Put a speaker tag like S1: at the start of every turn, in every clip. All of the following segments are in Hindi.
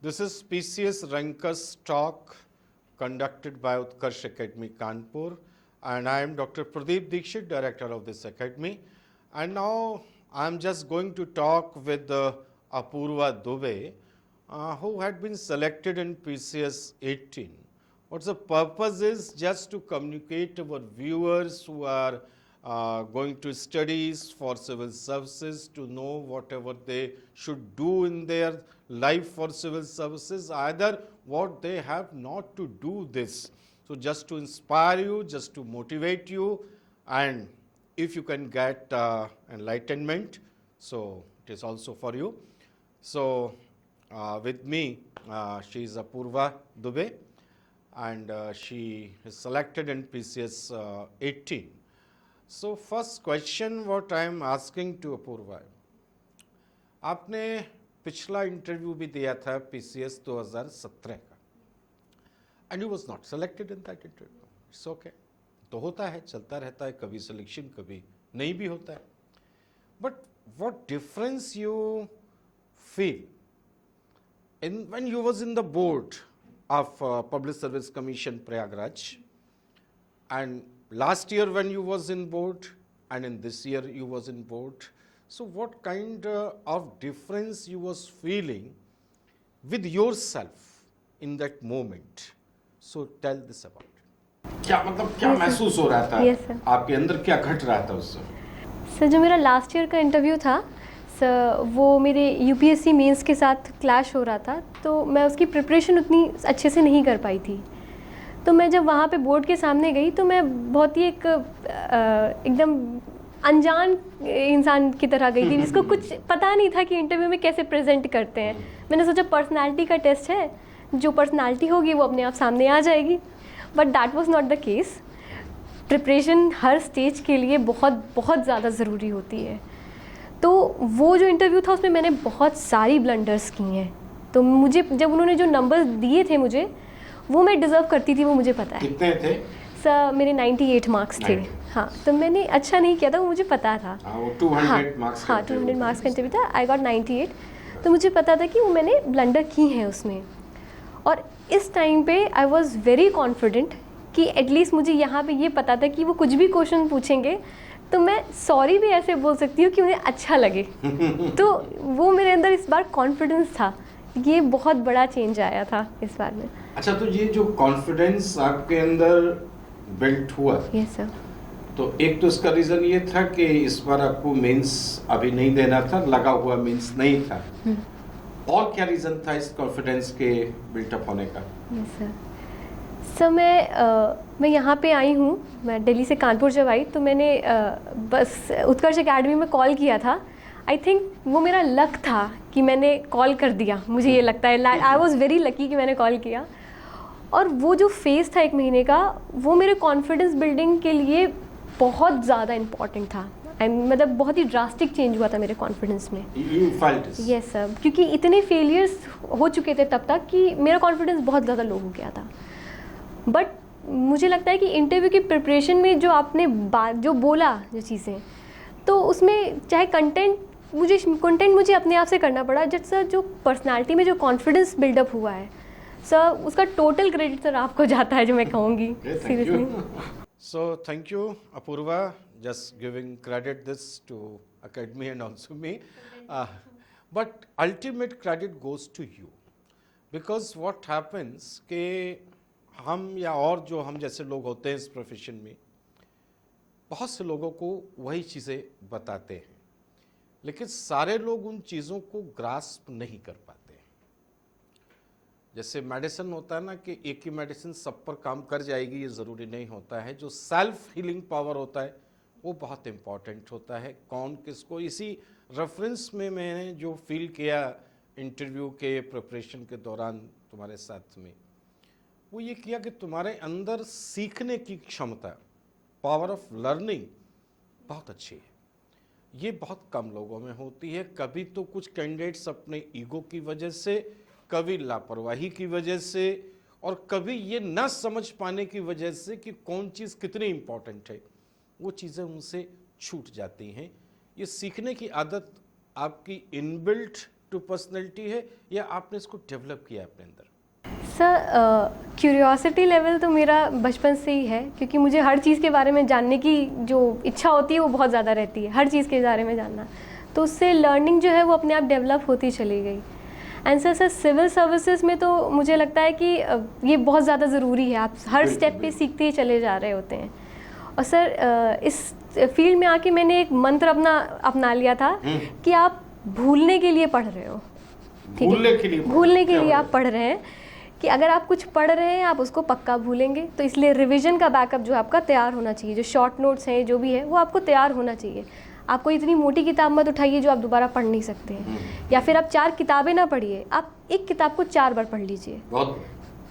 S1: This is PCS Rankers Talk conducted by Utkarsh Academy Kanpur, and I am Dr. Pradeep Dikshit, director of this academy. And now I am just going to talk with Apurva Dubey, who had been selected in PCS 18. What the purpose is just to communicate to our viewers who are going to studies for civil services to know whatever they should do in their life for civil services, either what they have not to do this. So just to inspire you, just to motivate you, and if you can get enlightenment, so it is also for you. So with me, she is Apurva Dubey, and she is selected in PCS 18. So first question what I am asking to Apurva, आपने पिछला इंटरव्यू भी दिया था PCS 2017 का, and you was not selected in that interview. It's okay, तो होता है, चलता रहता है, कभी सिलेक्शन कभी नहीं भी होता है. But what difference you feel in when you was in the board of Public Service Commission Prayagraj, and last year when you was in board, and in this year you was in board, so what kind of difference you was feeling with yourself in that moment? So tell this about it. क्या मतलब क्या महसूस हो रहा था आपके अंदर, क्या घट रहा था उस समय?
S2: सर जो मेरा लास्ट ईयर का इंटरव्यू था सर, वो मेरे यूपीएससी मेंस के साथ क्लैश हो रहा था, तो मैं उसकी प्रिपरेशन उतनी अच्छे से नहीं कर पाई थी. तो मैं जब वहाँ पे बोर्ड के सामने गई तो मैं बहुत ही एकदम अनजान इंसान की तरह गई थी, जिसको कुछ पता नहीं था कि इंटरव्यू में कैसे प्रेजेंट करते हैं. मैंने सोचा पर्सनालिटी का टेस्ट है, जो पर्सनालिटी होगी वो अपने आप सामने आ जाएगी, but that was not the case. Preparation her stage के लिए बहुत बहुत ज़्यादा ज़रूरी होती है. तो वो जो इंटरव्यू था उसमें मैंने बहुत सारी ब्लंडर्स की हैं. तो मुझे जब उन्होंने जो नंबर्स दिए थे मुझे, वो मैं डिज़र्व करती थी, वो मुझे पता है.
S1: कितने थे?
S2: सर मेरे 98 मार्क्स थे. हाँ, तो मैंने अच्छा नहीं किया था, वो मुझे पता था.
S1: वो 200 मार्क्स
S2: हाँ 200 मार्क्स का इंटरव्यू था. I got 98. तो मुझे पता था कि वो मैंने ब्लंडर की हैं उसमें. और इस टाइम पे आई वॉज़ वेरी कॉन्फिडेंट कि एटलीस्ट मुझे यहाँ पे ये पता था कि वो कुछ भी क्वेश्चन पूछेंगे तो मैं सॉरी भी ऐसे बोल सकती हूँ कि उन्हें अच्छा लगे. तो वो मेरे अंदर इस बार कॉन्फिडेंस था. ये बहुत बड़ा चेंज आया था इस बार में.
S1: अच्छा, तो ये जो कॉन्फिडेंस आपके अंदर बिल्ट हुआ,
S2: यस सर,
S1: तो एक तो इसका रीज़न ये था कि इस बार आपको मेंस अभी नहीं देना था, लगा हुआ मेंस नहीं था. और क्या रीज़न था इस कॉन्फिडेंस के बिल्टअप होने का?
S2: Yes sir. सर मैं यहाँ पे आई हूँ, मैं दिल्ली से कानपुर जब आई तो मैंने बस उत्कर्ष एकेडमी में कॉल किया था. आई थिंक वो मेरा लक था कि मैंने कॉल कर दिया. मुझे ये लगता है आई वॉज़ वेरी लकी कि मैंने कॉल किया. और वो जो फेज़ था 1 महीने का, वो मेरे कॉन्फिडेंस बिल्डिंग के लिए बहुत ज़्यादा इम्पॉर्टेंट था. मतलब बहुत ही ड्रास्टिक चेंज हुआ था मेरे कॉन्फिडेंस में. यस सर, क्योंकि इतने फेलियर्स हो चुके थे तब तक कि मेरा कॉन्फिडेंस बहुत ज़्यादा लो हो गया था. बट मुझे लगता है कि इंटरव्यू की प्रिपरेशन में जो आपने जो बोला जो चीज़ें, तो उसमें चाहे कंटेंट मुझे अपने आप से करना पड़ा. जब सर जो पर्सनालिटी में जो कॉन्फिडेंस बिल्डअप हुआ है सर, उसका टोटल क्रेडिट सर आपको जाता है, जो मैं कहूँगी seriously.
S1: So thank you Apoorva, just giving credit this to academy and also me, but ultimate credit goes to you, because what happens कि हम या और जो हम जैसे लोग होते हैं इस प्रोफेशन में, बहुत से लोगों को वही चीज़ें बताते हैं, लेकिन सारे लोग उन चीज़ों को ग्रास्प नहीं कर पाते. जैसे मेडिसिन होता है ना कि एक ही मेडिसिन सब पर काम कर जाएगी, ये ज़रूरी नहीं होता है. जो सेल्फ हीलिंग पावर होता है वो बहुत इम्पॉर्टेंट होता है. कौन किसको, इसी रेफरेंस में मैंने जो फील किया इंटरव्यू के प्रिपरेशन के दौरान तुम्हारे साथ में, वो ये किया कि तुम्हारे अंदर सीखने की क्षमता, पावर ऑफ लर्निंग बहुत अच्छी है. ये बहुत कम लोगों में होती है. कभी तो कुछ कैंडिडेट्स अपने ईगो की वजह से, कभी लापरवाही की वजह से, और कभी ये न समझ पाने की वजह से कि कौन चीज़ कितनी इम्पॉर्टेंट है, वो चीज़ें उनसे छूट जाती हैं. ये सीखने की आदत आपकी इनबिल्ट टू पर्सनैलिटी है या आपने इसको डेवलप किया अपने अंदर?
S2: सर क्यूरियोसिटी लेवल तो मेरा बचपन से ही है, क्योंकि मुझे हर चीज़ के बारे में जानने की जो इच्छा होती है वो बहुत ज़्यादा रहती है, हर चीज़ के बारे में जानना। तो उससे लर्निंग जो है वो अपने आप डेवलप होती चली गई। एंड सर सिविल सर्विसेज में तो मुझे लगता है कि ये बहुत ज़्यादा ज़रूरी है, आप हर स्टेप पे सीखते ही चले जा रहे होते हैं। और सर इस फील्ड में आके मैंने एक मंत्र अपना लिया था कि आप भूलने के लिए पढ़ रहे हो। ठीक है, भूलने के लिए आप पढ़ रहे हैं कि अगर आप कुछ पढ़ रहे हैं आप उसको पक्का भूलेंगे, तो इसलिए रिवीजन का बैकअप जो आपका तैयार होना चाहिए, जो शॉर्ट नोट्स हैं जो भी है वो आपको तैयार होना चाहिए। आपको इतनी मोटी किताब मत उठाइए जो आप दोबारा पढ़ नहीं सकते हैं, या फिर आप 4 किताबें ना पढ़िए, आप एक किताब को 4 बार पढ़ लीजिए।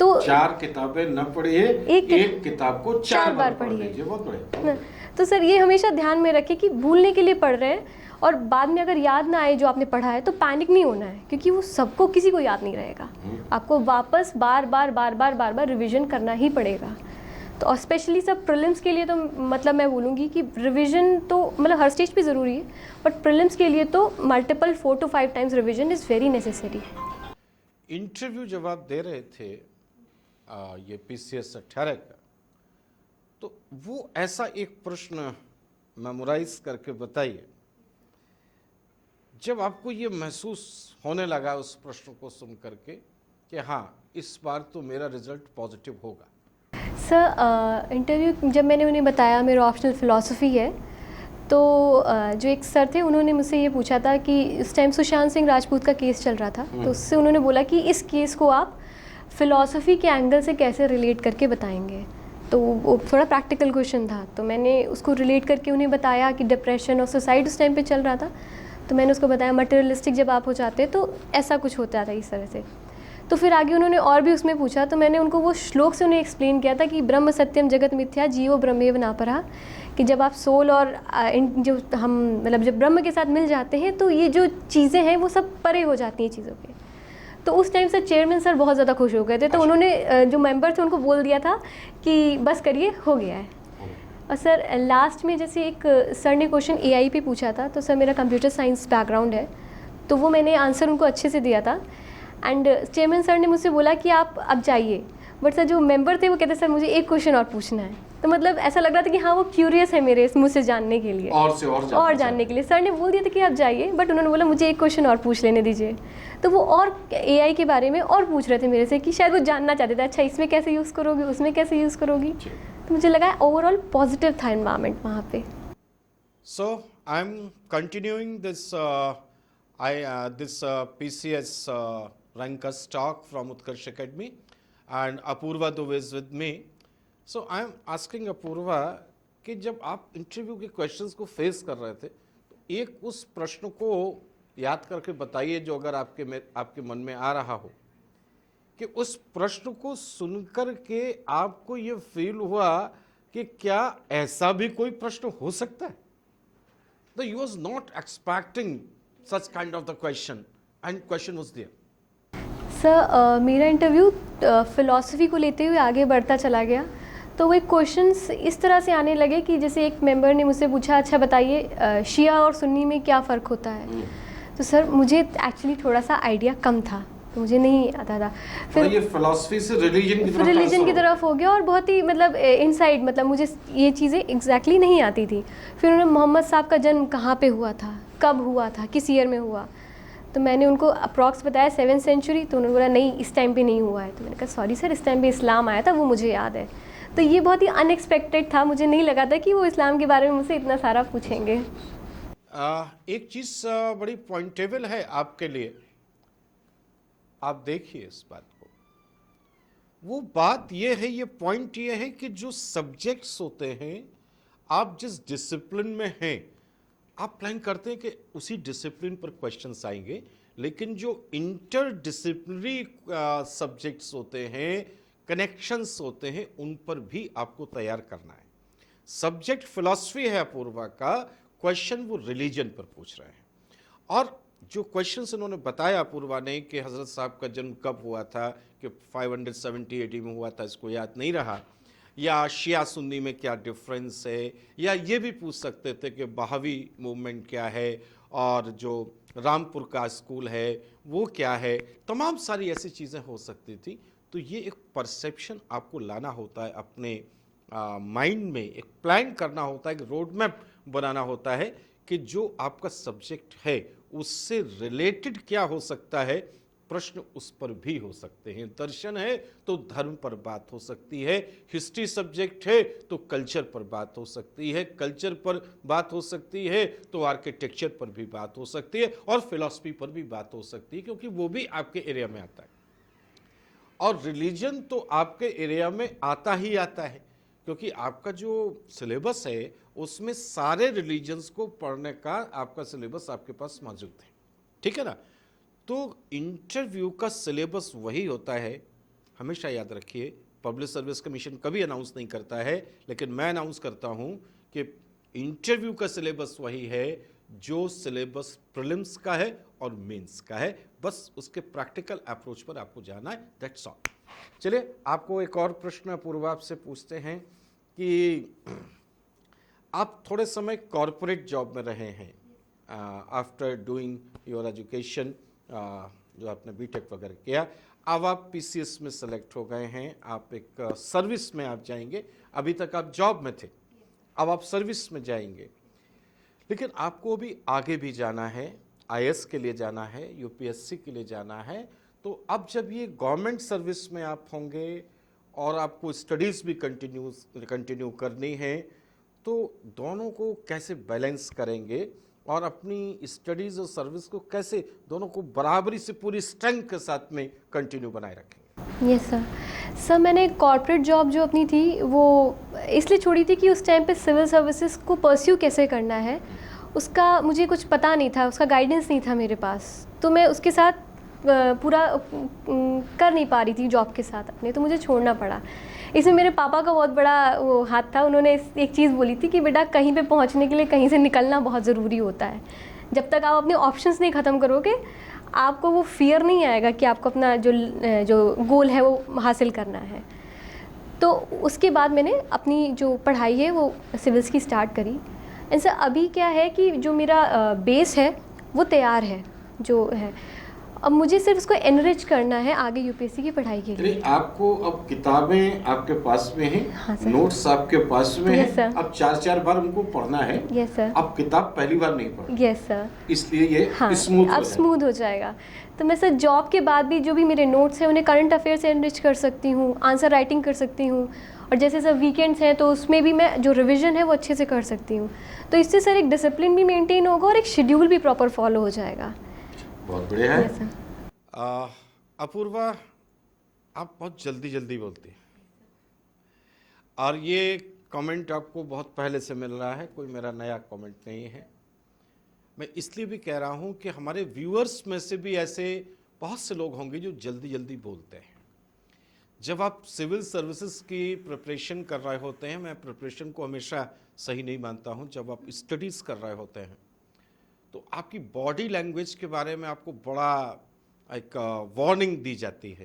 S1: तो 4 किताबें न पढ़िए, एक किताब को 4 बार पढ़ लीजिए। बहुत बढ़िया।
S2: तो सर ये हमेशा ध्यान में रखें कि भूलने के लिए पढ़ रहे हैं, और बाद में अगर याद ना आए जो आपने पढ़ा है तो पैनिक नहीं होना है, क्योंकि वो सबको किसी को याद नहीं रहेगा। आपको वापस बार बार रिवीजन करना ही पड़ेगा। तो और स्पेशली सब प्रीलिम्स के लिए तो मतलब मैं बोलूँगी कि रिवीजन तो मतलब हर स्टेज पे ज़रूरी है, बट प्रीलिम्स के लिए तो multiple 4 to 5 times revision is very necessary.
S1: Interview जब आप दे रहे थे ये PCS 18 का, तो वो ऐसा एक प्रश्न मेमोराइज करके बताइए जब आपको ये महसूस होने लगा उस प्रश्न को सुन करके कि हाँ इस बार तो मेरा रिजल्ट पॉजिटिव होगा।
S2: सर इंटरव्यू जब मैंने उन्हें बताया मेरा ऑप्शनल फ़िलासफ़ी है, तो जो एक सर थे उन्होंने मुझसे ये पूछा था कि इस टाइम सुशांत सिंह राजपूत का केस चल रहा था, तो उससे उन्होंने बोला कि इस केस को आप फ़िलासफ़ी के एंगल से कैसे रिलेट करके बताएंगे। तो वो थोड़ा प्रैक्टिकल क्वेश्चन था, तो मैंने उसको रिलेट करके उन्हें बताया कि डिप्रेशन और सुसाइड उस टाइम पे चल रहा था। तो मैंने उसको बताया मटेरियलिस्टिक जब आप हो जाते हैं तो ऐसा कुछ होता था इस तरह से। तो फिर आगे उन्होंने और भी उसमें पूछा, तो मैंने उनको वो श्लोक से उन्हें एक्सप्लेन किया था कि ब्रह्म सत्यम जगत मिथ्या जीवो ब्रह्मेव नापरा, कि जब आप सोल और जो हम मतलब जब ब्रह्म के साथ मिल जाते हैं तो ये जो चीज़ें हैं वो सब परे हो जाती हैं चीज़ों के। तो उस टाइम से चेयरमैन सर बहुत ज़्यादा खुश हो गए थे, तो उन्होंने जो मेंबर थे उनको बोल दिया था कि बस करिए हो गया है। और सर लास्ट में जैसे एक सर ने क्वेश्चन AI पे पूछा था, तो सर मेरा कंप्यूटर साइंस बैकग्राउंड है, तो वो मैंने आंसर उनको अच्छे से दिया था। एंड चेयरमैन सर ने मुझसे बोला कि आप अब जाइए, बट सर जो मेंबर थे वो कहते सर मुझे एक क्वेश्चन और पूछना है। तो मतलब ऐसा लग रहा था कि हाँ वो क्यूरियस है मेरे मुझसे जानने के लिए, और जानने के लिए। सर ने बोल दिया था कि आप जाइए, बट उन्होंने बोला मुझे एक क्वेश्चन और पूछ लेने दीजिए। तो वो और AI के बारे में और पूछ रहे थे मेरे से कि शायद वो जानना चाहते थे, अच्छा इसमें कैसे यूज़ करोगी, उसमें कैसे यूज़ करोगी। तो मुझे लगा ओवरऑल पॉजिटिव था एनवायरनमेंट वहाँ पे।
S1: So I am continuing this PCS rankers talk from Utkarsh Academy, and Apurva Dubey is with me. So I am asking Apurva कि जब आप इंटरव्यू के क्वेश्चंस को फेस कर रहे थे तो एक उस प्रश्न को याद करके बताइए जो अगर आपके मन में आ रहा हो कि उस प्रश्न को सुनकर के आपको ये फील हुआ कि क्या ऐसा भी कोई प्रश्न हो सकता है। तो you was not expecting such kind of the question and question was there.
S2: Sir मेरा इंटरव्यू फ़िलासफ़ी को लेते हुए आगे बढ़ता चला गया, तो वो क्वेश्चंस इस तरह से आने लगे कि जैसे एक मेंबर ने मुझसे पूछा, अच्छा बताइए शिया और सुन्नी में क्या फ़र्क होता है। तो सर मुझे एक्चुअली थोड़ा सा आइडिया कम था, तो मुझे नहीं आता था। फिर
S1: ये फिलॉसफी से रिलीजन
S2: की तरफ हो गया, और बहुत ही मतलब इनसाइड मतलब मुझे ये चीज़ें एग्जैक्टली नहीं आती थी। फिर उन्होंने मोहम्मद साहब का जन्म कहाँ पे हुआ था, कब हुआ था, किस ईयर में हुआ, तो मैंने उनको अप्रॉक्स बताया 7th सेंचुरी। तो उन्होंने बोला नहीं इस टाइम पे नहीं हुआ है। तो मैंने कहा सॉरी सर, इस टाइम पे इस्लाम आया था, वो मुझे याद है। तो ये बहुत ही अनएक्सपेक्टेड था, मुझे नहीं लगा था कि वो इस्लाम के बारे में मुझसे इतना सारा पूछेंगे।
S1: एक चीज़ बड़ी पॉइंटेबल है आपके लिए, आप देखिए इस बात को। वो बात ये है, ये पॉइंट ये है कि जो सब्जेक्ट्स होते हैं, आप जिस डिसिप्लिन में हैं, आप प्लान करते हैं कि उसी डिसिप्लिन पर क्वेश्चंस आएंगे, लेकिन जो इंटर डिसिप्लिनरी सब्जेक्ट्स होते हैं, कनेक्शंस होते हैं, उन पर भी आपको तैयार करना है। सब्जेक्ट फिलॉसफी है अपूर्वा का, क्वेश्चन वो रिलीजन पर पूछ रहे हैं। और जो क्वेश्चंस इन्होंने बताया अपूर्वा ने कि हज़रत साहब का जन्म कब हुआ था, कि 570 AD में हुआ था, इसको याद नहीं रहा, या शिया सुन्नी में क्या डिफरेंस है, या ये भी पूछ सकते थे कि बहावी मूवमेंट क्या है, और जो रामपुर का स्कूल है वो क्या है, तमाम सारी ऐसी चीज़ें हो सकती थी। तो ये एक परसेप्शन आपको लाना होता है अपने माइंड में, एक प्लान करना होता है, एक रोड मैप बनाना होता है कि जो आपका सब्जेक्ट है उससे रिलेटेड क्या हो सकता है, प्रश्न उस पर भी हो सकते हैं। दर्शन है तो धर्म पर बात हो सकती है, हिस्ट्री सब्जेक्ट है तो कल्चर पर बात हो सकती है, कल्चर पर बात हो सकती है तो आर्किटेक्चर पर भी बात हो सकती है और फिलॉसफी पर भी बात हो सकती है, क्योंकि वो भी आपके एरिया में आता है। और रिलीजन तो आपके एरिया में आता ही आता है, क्योंकि आपका जो सिलेबस है उसमें सारे रिलीजन्स को पढ़ने का आपका सिलेबस आपके पास मौजूद है, ठीक है ना। तो इंटरव्यू का सिलेबस वही होता है, हमेशा याद रखिए। पब्लिक सर्विस कमीशन कभी अनाउंस नहीं करता है, लेकिन मैं अनाउंस करता हूं कि इंटरव्यू का सिलेबस वही है जो सिलेबस प्रीलिम्स का है और मेंस का है। बस उसके प्रैक्टिकल अप्रोच पर आपको जाना है, दैट्स ऑल। चलिए आपको एक और प्रश्न पूर्व आपसे पूछते हैं कि आप थोड़े समय कॉरपोरेट जॉब में रहे हैं आफ्टर डूइंग योर एजुकेशन, जो आपने बीटेक वगैरह किया। अब आप पीसीएस में सेलेक्ट हो गए हैं, आप एक सर्विस में आप जाएंगे। अभी तक आप जॉब में थे, अब आप सर्विस में जाएंगे, लेकिन आपको अभी आगे भी जाना है, आईएएस के लिए जाना है, यूपीएससी के लिए जाना है। तो अब जब ये गवर्नमेंट सर्विस में आप होंगे और आपको स्टडीज़ भी कंटिन्यू करनी है, तो दोनों को कैसे बैलेंस करेंगे और अपनी स्टडीज़ और सर्विस को कैसे दोनों को बराबरी से पूरी स्ट्रेंथ के साथ में कंटिन्यू बनाए रखेंगे?
S2: यस सर, मैंने कॉर्पोरेट जॉब जो अपनी थी वो इसलिए छोड़ी थी कि उस टाइम पे सिविल सर्विसेज को परस्यू कैसे करना है उसका मुझे कुछ पता नहीं था, उसका गाइडेंस नहीं था मेरे पास। तो मैं उसके साथ पूरा कर नहीं पा रही थी जॉब के साथ अपने, तो मुझे छोड़ना पड़ा। इसमें मेरे पापा का बहुत बड़ा वो हाथ था। उन्होंने एक चीज़ बोली थी कि बेटा कहीं पे पहुंचने के लिए कहीं से निकलना बहुत ज़रूरी होता है। जब तक आप अपने ऑप्शंस नहीं ख़त्म करोगे आपको वो फियर नहीं आएगा कि आपको अपना जो गोल है वो हासिल करना है। तो उसके बाद मैंने अपनी जो पढ़ाई है वो सिविल्स की स्टार्ट करी। ऐसा अभी क्या है कि जो मेरा बेस है वो तैयार है जो है, अब मुझे सिर्फ उसको एनरिच करना है आगे यूपीएससी की पढ़ाई के लिए।
S1: आपको अब किताबें आपके पास में हैं,
S2: हाँ सर।
S1: नोट्स आपके पास में
S2: यस
S1: हैं,
S2: सर।
S1: अब 4-4 बार उनको पढ़ना है।
S2: Yes sir.
S1: अब किताब पहली बार नहीं पढ़,
S2: यस सर।
S1: इसलिए ये
S2: हाँ,
S1: स्मूथ
S2: अब स्मूथ हो जाएगा। तो मैं सर जॉब के बाद भी जो भी मेरे नोट्स हैं उन्हें करंट अफेयर से एनरिच कर सकती हूँ, आंसर राइटिंग कर सकती हूँ, और जैसे सर वीकेंड्स हैं तो उसमें भी मैं जो रिवीजन है वो अच्छे से कर सकती हूँ। तो इससे सर एक डिसिप्लिन भी मेंटेन होगा और एक शेड्यूल भी प्रॉपर फॉलो हो जाएगा।
S1: बहुत बढ़िया है।
S2: Yes sir.
S1: अपूर्वा, आप बहुत जल्दी जल्दी बोलती हैं और ये कमेंट आपको बहुत पहले से मिल रहा है, कोई मेरा नया कमेंट नहीं है। मैं इसलिए भी कह रहा हूँ कि हमारे व्यूअर्स में से भी ऐसे बहुत से लोग होंगे जो जल्दी जल्दी बोलते हैं। जब आप सिविल सर्विसेज की प्रिपरेशन कर रहे होते हैं, मैं प्रिपरेशन को हमेशा सही नहीं मानता हूँ, जब आप स्टडीज़ कर रहे होते हैं तो आपकी बॉडी लैंग्वेज के बारे में आपको बड़ा एक वार्निंग दी जाती है।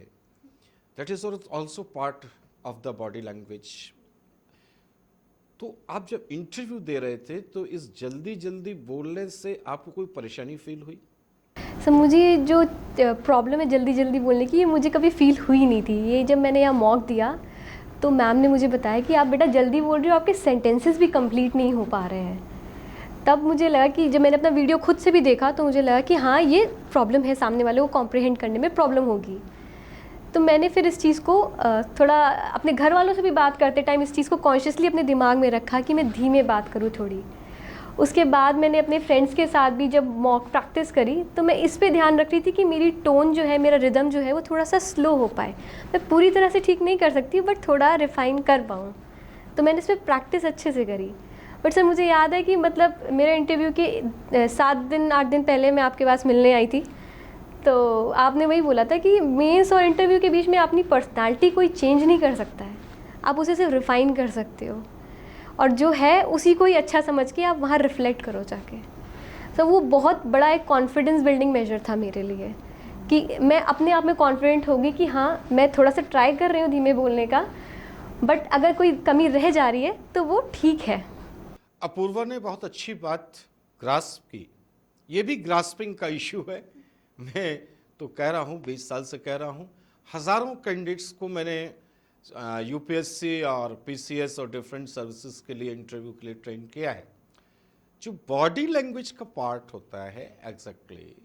S1: That is also part of the body language. तो आप जब इंटरव्यू दे रहे थे तो इस जल्दी जल्दी बोलने से आपको कोई परेशानी फील हुई?
S2: सर मुझे जो प्रॉब्लम है जल्दी जल्दी बोलने की, ये मुझे कभी फील हुई नहीं थी। ये जब मैंने यहाँ मॉक दिया तो मैम ने मुझे बताया कि आप बेटा जल्दी बोल रहे हो, आपके सेंटेंसेस भी कंप्लीट नहीं हो पा रहे हैं। तब मुझे लगा कि जब मैंने अपना वीडियो खुद से भी देखा तो मुझे लगा कि हाँ ये प्रॉब्लम है, सामने वाले को कॉम्प्रिहेंड करने में प्रॉब्लम होगी। तो मैंने फिर इस चीज़ को थोड़ा अपने घर वालों से भी बात करते टाइम इस चीज़ को कॉन्शियसली अपने दिमाग में रखा कि मैं धीमे बात करूँ थोड़ी। उसके बाद मैंने अपने फ्रेंड्स के साथ भी जब मॉक प्रैक्टिस करी तो मैं इस पे ध्यान रख रही थी कि मेरी टोन जो है, मेरा रिदम जो है वो थोड़ा सा स्लो हो पाए। मैं पूरी तरह से ठीक नहीं कर सकती बट थोड़ा रिफाइन कर पाऊँ। तो मैंने इस पर प्रैक्टिस अच्छे से करी। बट सर मुझे याद है कि मतलब मेरे इंटरव्यू के 7-8 दिन पहले मैं आपके पास मिलने आई थी, तो आपने वही बोला था कि मेंस और इंटरव्यू के बीच में अपनी पर्सनालिटी कोई चेंज नहीं कर सकता है, आप उसे सिर्फ रिफ़ाइन कर सकते हो और जो है उसी को ही अच्छा समझ के आप वहाँ रिफ्लेक्ट करो जाके। तो वो बहुत बड़ा एक कॉन्फिडेंस बिल्डिंग मेजर था मेरे लिए कि मैं अपने आप में कॉन्फिडेंट होगी कि हाँ मैं थोड़ा सा ट्राई कर रही हूँ धीमे बोलने का, बट अगर कोई कमी रह जा रही है तो वो ठीक है।
S1: अपूर्वा ने बहुत अच्छी बात ग्रास्प की ये भी ग्रास्पिंग का इशू है। मैं तो कह रहा हूँ, 20 साल से कह रहा हूँ, हज़ारों कैंडिडेट्स को मैंने यूपीएससी और पीसीएस और डिफरेंट सर्विसेज के लिए इंटरव्यू के लिए ट्रेन किया है। जो बॉडी लैंग्वेज का पार्ट होता है एग्जैक्टली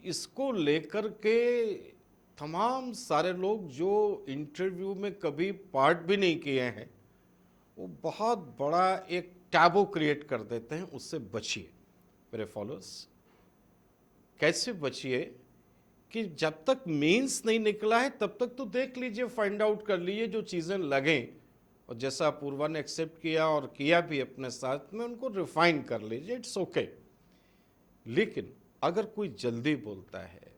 S1: इसको लेकर के तमाम सारे लोग जो इंटरव्यू में कभी पार्ट भी नहीं किए हैं वो बहुत बड़ा एक टैबू क्रिएट कर देते हैं। उससे बचिए मेरे फॉलोअर्स। कैसे बचिए कि जब तक मेंस नहीं निकला है तब तक तो देख लीजिए, फाइंड आउट कर लीजिए जो चीज़ें लगें, और जैसा अपूर्वा ने एक्सेप्ट किया और किया भी अपने साथ में, उनको रिफाइन कर लीजिए, इट्स ओके। लेकिन अगर कोई जल्दी बोलता है,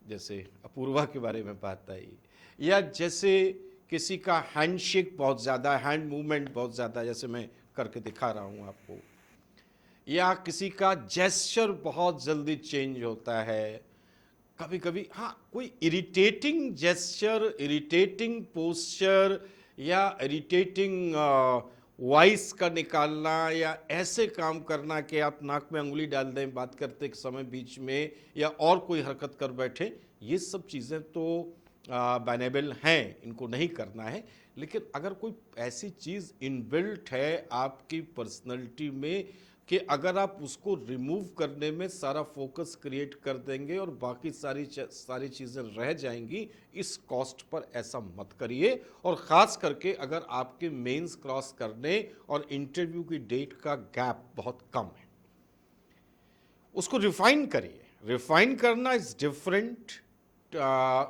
S1: जैसे अपूर्वा के बारे में बात आई, या जैसे किसी का हैंडशेक बहुत ज़्यादा, हैंड मूवमेंट बहुत ज़्यादा, जैसे मैं करके दिखा रहा हूँ आपको, या किसी का जेस्चर बहुत जल्दी चेंज होता है, कभी कभी हाँ कोई इरिटेटिंग जेस्चर, इरिटेटिंग पोस्चर या इरिटेटिंग वॉइस का निकालना, या ऐसे काम करना कि आप नाक में अंगुली डाल दें बात करते समय बीच में, या और कोई हरकत कर बैठे, ये सब चीज़ें तो बैनेबल हैं, इनको नहीं करना है। लेकिन अगर कोई ऐसी चीज़ इनबिल्ट है आपकी पर्सनैलिटी में कि अगर आप उसको रिमूव करने में सारा फोकस क्रिएट कर देंगे और बाकी सारी चीज़ें रह जाएंगी, इस कॉस्ट पर ऐसा मत करिए। और ख़ास करके अगर आपके मेंस क्रॉस करने और इंटरव्यू की डेट का गैप बहुत कम है, उसको रिफाइन करिए। रिफाइन करना इज़ डिफरेंट,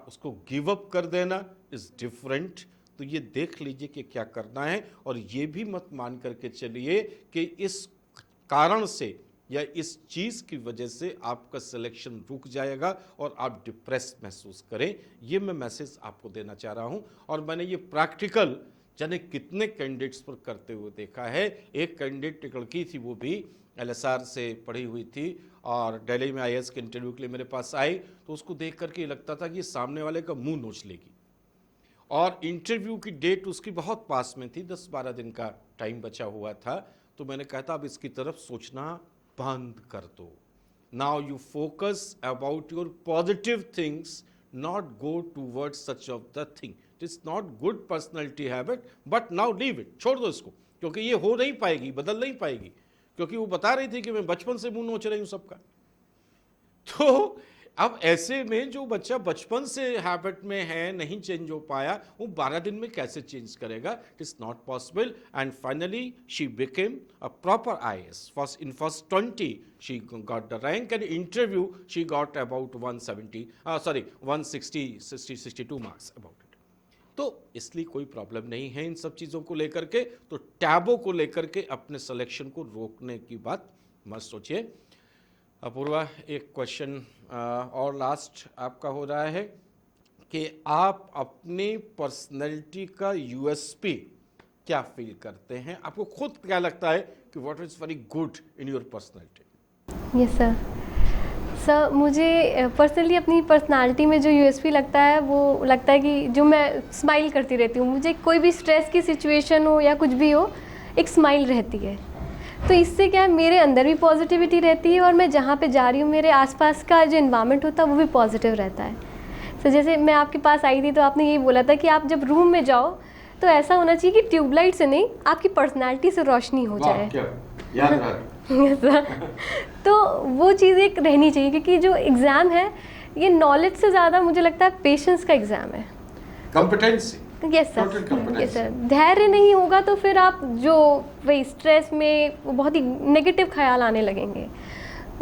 S1: उसको गिव अप कर देना इज़ डिफरेंट। तो ये देख लीजिए कि क्या करना है, और ये भी मत मान करके चलिए कि इस कारण से या इस चीज़ की वजह से आपका सिलेक्शन रुक जाएगा और आप डिप्रेस महसूस करें। ये मैं मैसेज आपको देना चाह रहा हूँ, और मैंने ये प्रैक्टिकल जाने कितने कैंडिडेट्स पर करते हुए देखा है। एक कैंडिडेट, एक लड़की थी, वो भी एलएसआर से पढ़ी हुई थी और दिल्ली में आईएएस के इंटरव्यू के लिए मेरे पास आई, तो उसको देख करके लगता था कि सामने वाले का मुंह नोच लेगी, और इंटरव्यू की डेट उसकी बहुत पास में थी, 10-12 दिन का टाइम बचा हुआ था। तो मैंने कहा था अब इसकी तरफ सोचना बंद कर दो। Now you focus about your positive things, not go towards such of the thing. It is not good personality habit, but now leave it, छोड़ दो इसको, क्योंकि ये हो नहीं पाएगी, बदल नहीं पाएगी। क्योंकि वो बता रही थी कि मैं बचपन से मुंह नोच रही हूँ सबका। तो अब ऐसे में जो बच्चा बचपन से हैबिट में है, नहीं चेंज हो पाया, वो 12 दिन में कैसे चेंज करेगा? It is not possible. And finally she became a proper IAS. First in first 20 she got the rank, and interview she got about 162 marks about it. तो इसलिए कोई प्रॉब्लम नहीं है इन सब चीज़ों को लेकर के। तो टैबों को लेकर के अपने सिलेक्शन को रोकने की बात मत सोचिए। अपूर्वा, एक क्वेश्चन और लास्ट आपका हो रहा है कि आप अपनी पर्सनैलिटी का यूएसपी क्या फील करते हैं? आपको खुद क्या लगता है कि what is very good in your personality?
S2: Yes sir, मुझे पर्सनली अपनी पर्सनालिटी में जो यूएसपी लगता है वो लगता है कि जो मैं स्माइल करती रहती हूँ। मुझे कोई भी स्ट्रेस की सिचुएशन हो या कुछ भी हो, एक स्माइल रहती है। तो इससे क्या है, मेरे अंदर भी पॉजिटिविटी रहती है और मैं जहाँ पे जा रही हूँ मेरे आसपास का जो इन्वायरमेंट होता है वो भी पॉजिटिव रहता है। तो जैसे मैं आपके पास आई थी तो आपने यही बोला था कि आप जब रूम में जाओ तो ऐसा होना चाहिए कि ट्यूबलाइट से नहीं, आपकी पर्सनैलिटी से रोशनी हो जाए। तो वो चीज़ एक रहनी चाहिए, क्योंकि जो एग्ज़ाम है ये नॉलेज से ज़्यादा मुझे लगता है पेशेंस का एग्ज़ाम है,
S1: कॉम्पिटेंसी।
S2: Yes sir. धैर्य नहीं होगा तो फिर आप जो वही स्ट्रेस में बहुत ही नेगेटिव ख्याल आने लगेंगे।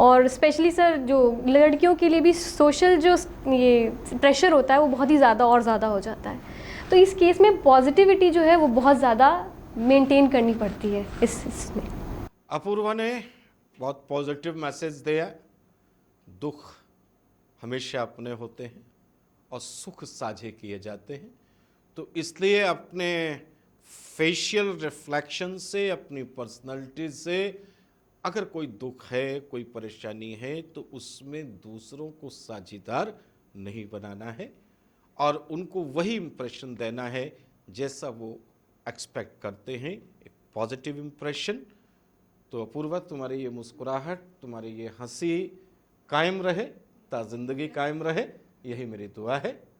S2: और स्पेशली सर जो लड़कियों के लिए भी सोशल जो ये प्रेशर होता है वो बहुत ही ज़्यादा और ज़्यादा हो जाता है। तो इस केस में पॉजिटिविटी जो है वो बहुत ज़्यादा मेंटेन करनी पड़ती है इसमें।
S1: अपूर्वा ने बहुत पॉजिटिव मैसेज दिया। दुख हमेशा अपने होते हैं और सुख साझे किए जाते हैं। तो इसलिए अपने फेशियल रिफ्लेक्शन से, अपनी पर्सनालिटी से अगर कोई दुख है, कोई परेशानी है, तो उसमें दूसरों को साझीदार नहीं बनाना है और उनको वही इम्प्रेशन देना है जैसा वो एक्सपेक्ट करते हैं। एक पॉजिटिव इम्प्रेशन, तो अपूर्वा, तुम्हारी ये मुस्कुराहट, तुम्हारी ये हंसी कायम रहे, ता जिंदगी कायम रहे, यही मेरी दुआ है।